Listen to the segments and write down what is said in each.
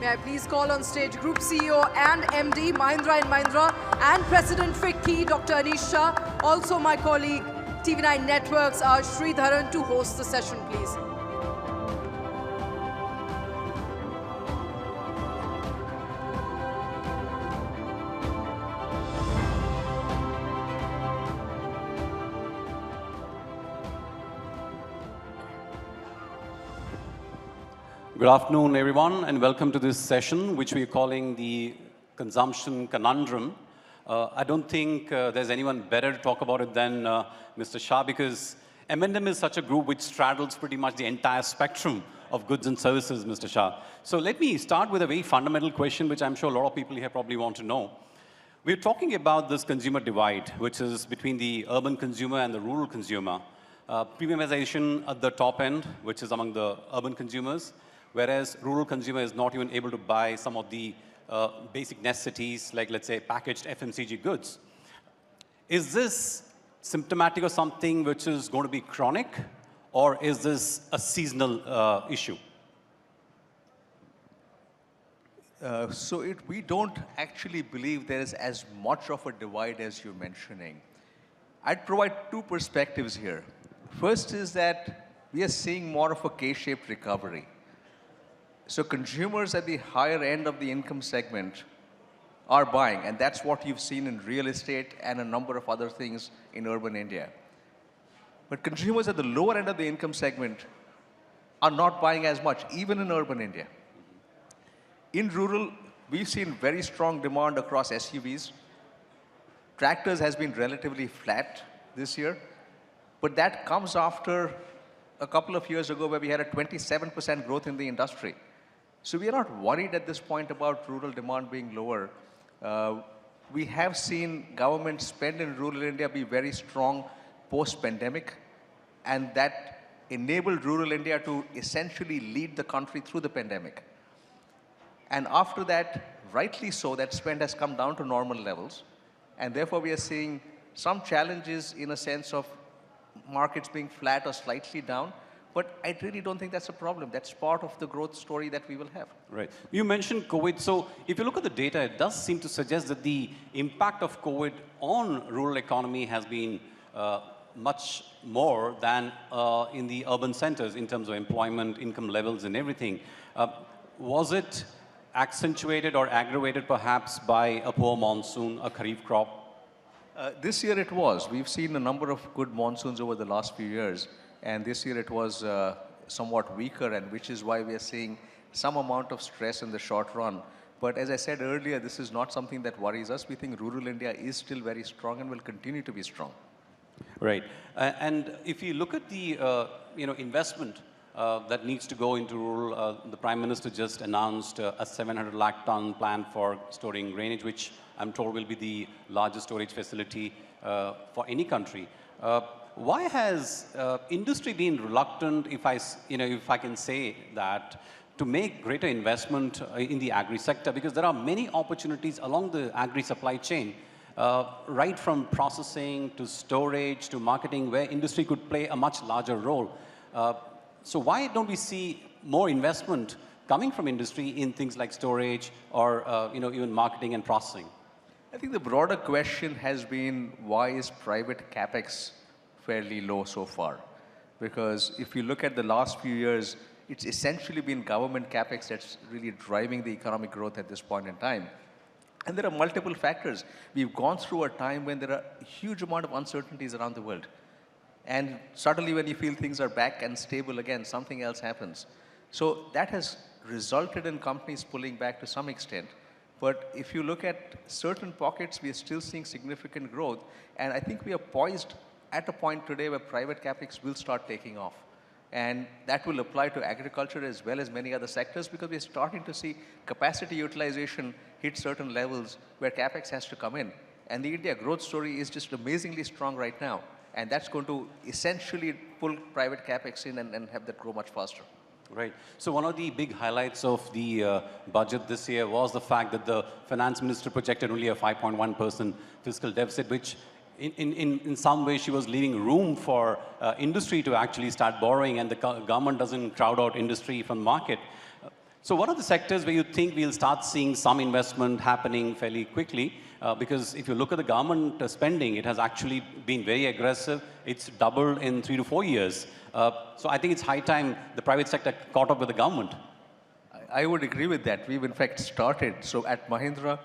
May I please call on stage Group CEO and MD, Mahindra & Mahindra, and President FICCI, Dr. Anish Shah. Also my colleague, TV9 Networks, Sridharan, to host the session, please. Good afternoon, everyone, and welcome to this session, which we are calling the Consumption Conundrum. I don't think there's anyone better to talk about it than Mr. Shah, because M&M is such a group which straddles pretty much the entire spectrum of goods and services, Mr. Shah. So let me start with a very fundamental question, which I'm sure a lot of people here probably want to know. We're talking about this consumer divide, which is between the urban consumer and the rural consumer. Premiumization at the top end, which is among the urban consumers, whereas rural consumer is not even able to buy some of the basic necessities, like, let's say, packaged FMCG goods. Is this symptomatic of something which is going to be chronic, or is this a seasonal issue? We don't actually believe there is as much of a divide as you're mentioning. I'd provide two perspectives here. First is that we are seeing more of a K-shaped recovery. So consumers at the higher end of the income segment are buying, and that's what you've seen in real estate and a number of other things in urban India. But consumers at the lower end of the income segment are not buying as much, even in urban India. In rural, we've seen very strong demand across SUVs. Tractors has been relatively flat this year, but that comes after a couple of years ago where we had a 27% growth in the industry. So we are not worried at this point about rural demand being lower. We have seen government spend in rural India be very strong post-pandemic, and that enabled rural India to essentially lead the country through the pandemic. And after that, rightly so, that spend has come down to normal levels. And therefore, we are seeing some challenges in a sense of markets being flat or slightly down. But I really don't think that's a problem. That's part of the growth story that we will have. Right. You mentioned COVID. So if you look at the data, it does seem to suggest that the impact of COVID on rural economy has been much more than in the urban centers in terms of employment, income levels, and everything. Was it accentuated or aggravated perhaps by a poor monsoon, a kharif crop? This year it was. We've seen a number of good monsoons over the last few years. And this year it was somewhat weaker, and which is why we are seeing some amount of stress in the short run. But as I said earlier, this is not something that worries us. We think rural India is still very strong and will continue to be strong. Right. And if you look at the investment that needs to go into rural, the Prime Minister just announced a 700 lakh ton plan for storing grainage, which I'm told will be the largest storage facility for any country. Why has industry been reluctant, if I can say that, to make greater investment in the agri sector? Because there are many opportunities along the agri supply chain, right from processing to storage to marketing, where industry could play a much larger role. So why don't we see more investment coming from industry in things like storage or even marketing and processing? I think the broader question has been, why is private capex fairly low so far? Because if you look at the last few years, it's essentially been government capex that's really driving the economic growth at this point in time. And there are multiple factors. We've gone through a time when there are a huge amount of uncertainties around the world. And suddenly when you feel things are back and stable again, something else happens. So that has resulted in companies pulling back to some extent. But if you look at certain pockets, we are still seeing significant growth. And I think we are poised at a point today where private capex will start taking off. And that will apply to agriculture as well as many other sectors, because we're starting to see capacity utilization hit certain levels where capex has to come in. And the India growth story is just amazingly strong right now. And that's going to essentially pull private capex in and have that grow much faster. Right. So one of the big highlights of the budget this year was the fact that the finance minister projected only a 5.1% fiscal deficit, which in some way she was leaving room for industry to actually start borrowing, and the government doesn't crowd out industry from the market. So what are the sectors where you think we'll start seeing some investment happening fairly quickly? Because if you look at the government spending, it has actually been very aggressive. It's doubled in 3 to 4 years. So I think it's high time the private sector caught up with the government. I would agree with that. We've in fact started. So at Mahindra,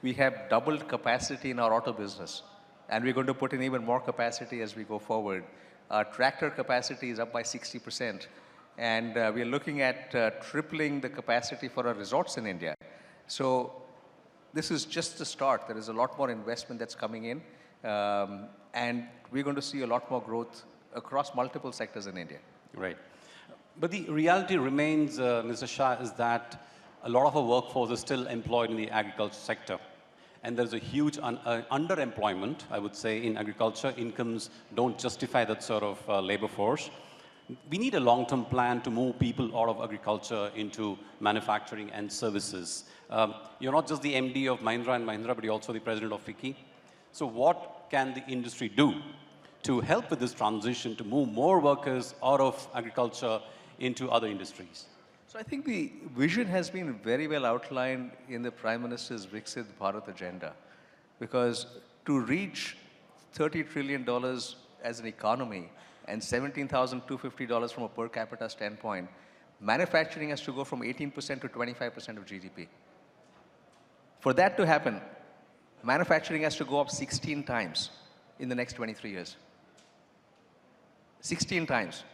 we have doubled capacity in our auto business. And we're going to put in even more capacity as we go forward. Our tractor capacity is up by 60%. And we're looking at tripling the capacity for our resorts in India. So this is just the start. There is a lot more investment that's coming in. And we're going to see a lot more growth across multiple sectors in India. Right. But the reality remains, Mr. Shah, is that a lot of our workforce is still employed in the agriculture sector. And there's a huge underemployment, I would say, in agriculture. Incomes don't justify that sort of labor force. We need a long-term plan to move people out of agriculture into manufacturing and services. You're not just the MD of Mahindra and Mahindra, but you're also the president of FICCI. So what can the industry do to help with this transition to move more workers out of agriculture into other industries? So I think the vision has been very well outlined in the Prime Minister's Viksit Bharat agenda. Because to reach $30 trillion as an economy and $17,250 from a per capita standpoint, manufacturing has to go from 18% to 25% of GDP. For that to happen, manufacturing has to go up 16 times in the next 23 years. 16 times.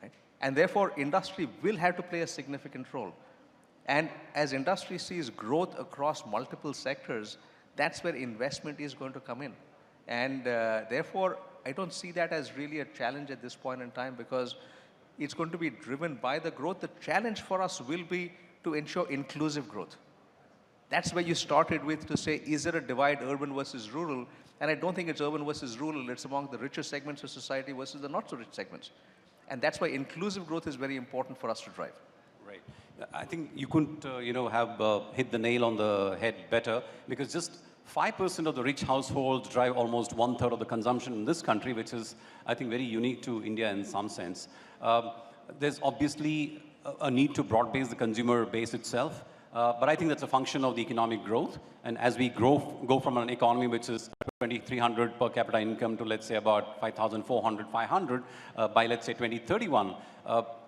Right? And therefore, industry will have to play a significant role. And as industry sees growth across multiple sectors, that's where investment is going to come in. And therefore, I don't see that as really a challenge at this point in time because it's going to be driven by the growth. The challenge for us will be to ensure inclusive growth. That's where you started with to say, is there a divide urban versus rural? And I don't think it's urban versus rural. It's among the richer segments of society versus the not so rich segments. And that's why inclusive growth is very important for us to drive. Right. I think you couldn't, have hit the nail on the head better because just 5% of the rich households drive almost 1/3 of the consumption in this country, which is, I think, very unique to India in some sense. There's obviously a need to broad-base the consumer base itself, but I think that's a function of the economic growth. And as we go from an economy which is 2,300 per capita income to, let's say, about 5,400, 500 by, let's say, 2031,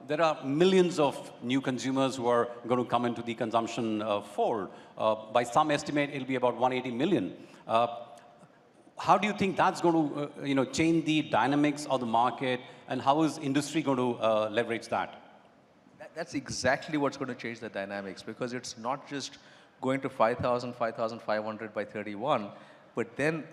there are millions of new consumers who are going to come into the consumption fold. By some estimate, it'll be about 180 million. How do you think that's going to, change the dynamics of the market, and how is industry going to leverage that? That's exactly what's going to change the dynamics because it's not just going to 5,000, 5,500 by 31, but then,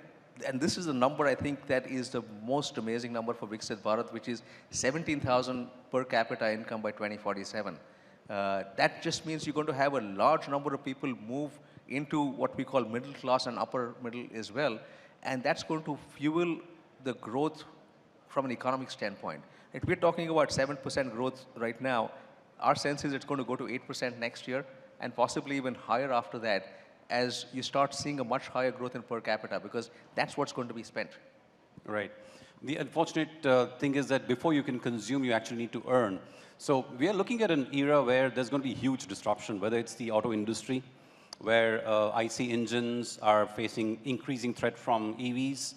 and this is the number I think that is the most amazing number for Viksit Bharat, which is 17,000 per capita income by 2047. That just means you're going to have a large number of people move into what we call middle class and upper middle as well. And that's going to fuel the growth from an economic standpoint. If we're talking about 7% growth right now, our sense is it's going to go to 8% next year and possibly even higher after that as you start seeing a much higher growth in per capita because that's what's going to be spent. Right. The unfortunate thing is that before you can consume, you actually need to earn. So we are looking at an era where there's going to be huge disruption, whether it's the auto industry, where IC engines are facing increasing threat from EVs.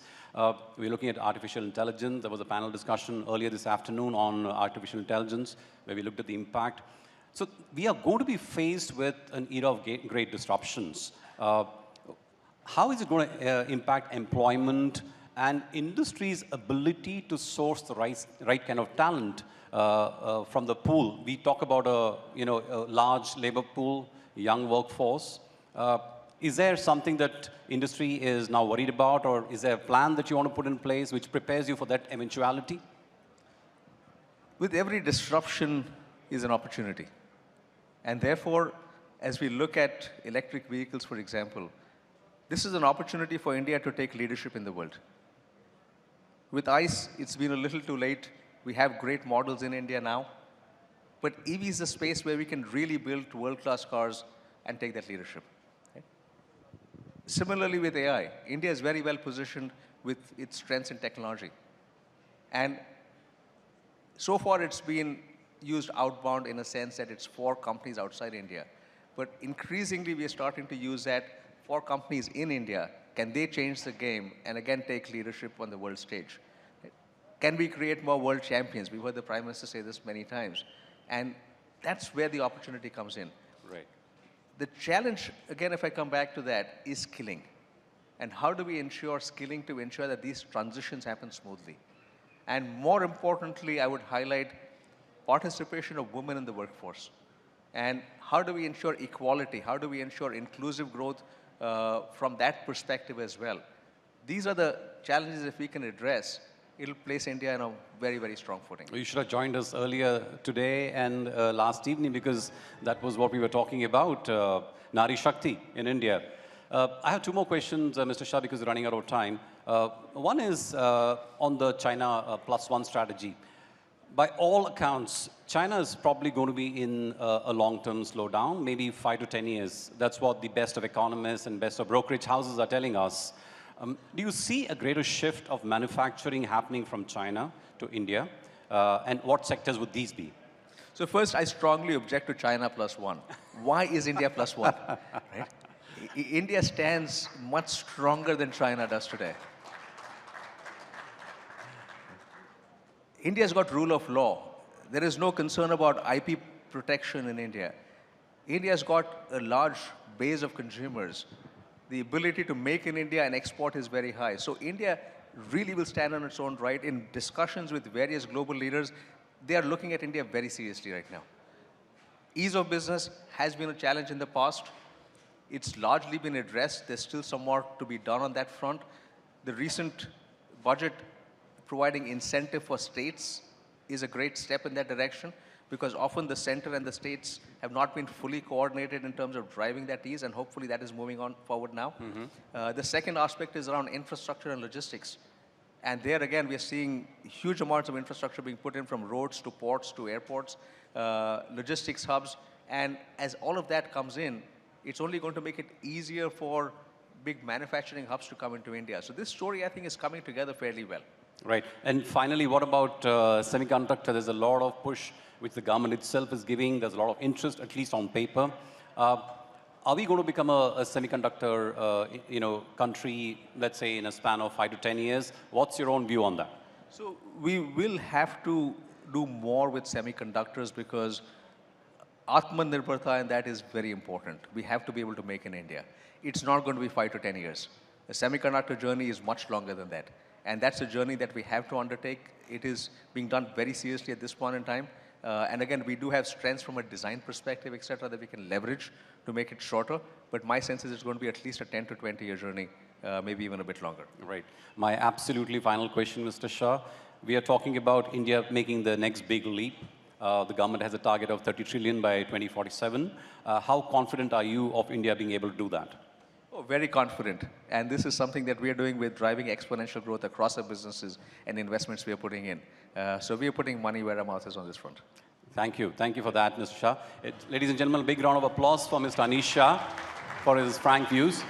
We're looking at artificial intelligence. There was a panel discussion earlier this afternoon on artificial intelligence, where we looked at the impact. So we are going to be faced with an era of great disruptions. How is it going to impact employment and industry's ability to source the right kind of talent from the pool? We talk about a large labor pool, young workforce. Is there something that industry is now worried about, or is there a plan that you want to put in place which prepares you for that eventuality? With every disruption is an opportunity. And therefore, as we look at electric vehicles, for example, this is an opportunity for India to take leadership in the world. With ICE, it's been a little too late. We have great models in India now. But EV is a space where we can really build world-class cars and take that leadership. Similarly with AI, India is very well positioned with its strengths in technology. And so far it's been used outbound in a sense that it's for companies outside India. But increasingly, we are starting to use that for companies in India. Can they change the game and again take leadership on the world stage? Can we create more world champions? We've heard the Prime Minister say this many times. And that's where the opportunity comes in. Right. The challenge, again, if I come back to that, is skilling. And how do we ensure skilling to ensure that these transitions happen smoothly? And more importantly, I would highlight participation of women in the workforce. And how do we ensure equality? How do we ensure inclusive growth from that perspective as well? These are the challenges if we can address, it'll place India in a very, very strong footing. You should have joined us earlier today and last evening because that was what we were talking about, Nari Shakti in India. I have two more questions, Mr. Shah, because we're running out of time. One is on the China +1 strategy. By all accounts, China is probably going to be in a long-term slowdown, maybe 5 to 10 years. That's what the best of economists and best of brokerage houses are telling us. Do you see a greater shift of manufacturing happening from China to India? And what sectors would these be? So first, I strongly object to China +1. Why is India +1? Right? India stands much stronger than China does today. India's got rule of law. There is no concern about IP protection in India. India's got a large base of consumers. The ability to make in India and export is very high. So India really will stand on its own right. In discussions with various global leaders, they are looking at India very seriously right now. Ease of business has been a challenge in the past. It's largely been addressed. There's still some more to be done on that front. The recent budget providing incentive for states is a great step in that direction because often the center and the states have not been fully coordinated in terms of driving that ease, and hopefully that is moving on forward now. The second aspect is around infrastructure and logistics. And there again, we are seeing huge amounts of infrastructure being put in from roads to ports to airports, logistics hubs. And as all of that comes in, it's only going to make it easier for big manufacturing hubs to come into India. So this story, I think, is coming together fairly well. Right. And finally, what about semiconductor? There's a lot of push which the government itself is giving. There's a lot of interest, at least on paper. Are we going to become a semiconductor country, let's say, in a span of 5 to 10 years? What's your own view on that? So we will have to do more with semiconductors because Atmanirbharta, and that is very important. We have to be able to make in India. It's not going to be 5 to 10 years. The semiconductor journey is much longer than that. And that's a journey that we have to undertake. It is being done very seriously at this point in time. And again, we do have strengths from a design perspective, et cetera, that we can leverage to make it shorter. But my sense is it's going to be at least a 10 to 20-year journey, maybe even a bit longer. Right. My absolutely final question, Mr. Shah. We are talking about India making the next big leap. The government has a target of 30 trillion by 2047. How confident are you of India being able to do that? Oh, very confident. And this is something that we are doing with driving exponential growth across our businesses and investments we are putting in. So we are putting money where our mouth is on this front. Thank you. Thank you for that, Mr. Shah. Ladies and gentlemen, a big round of applause for Mr. Anish Shah for his frank views.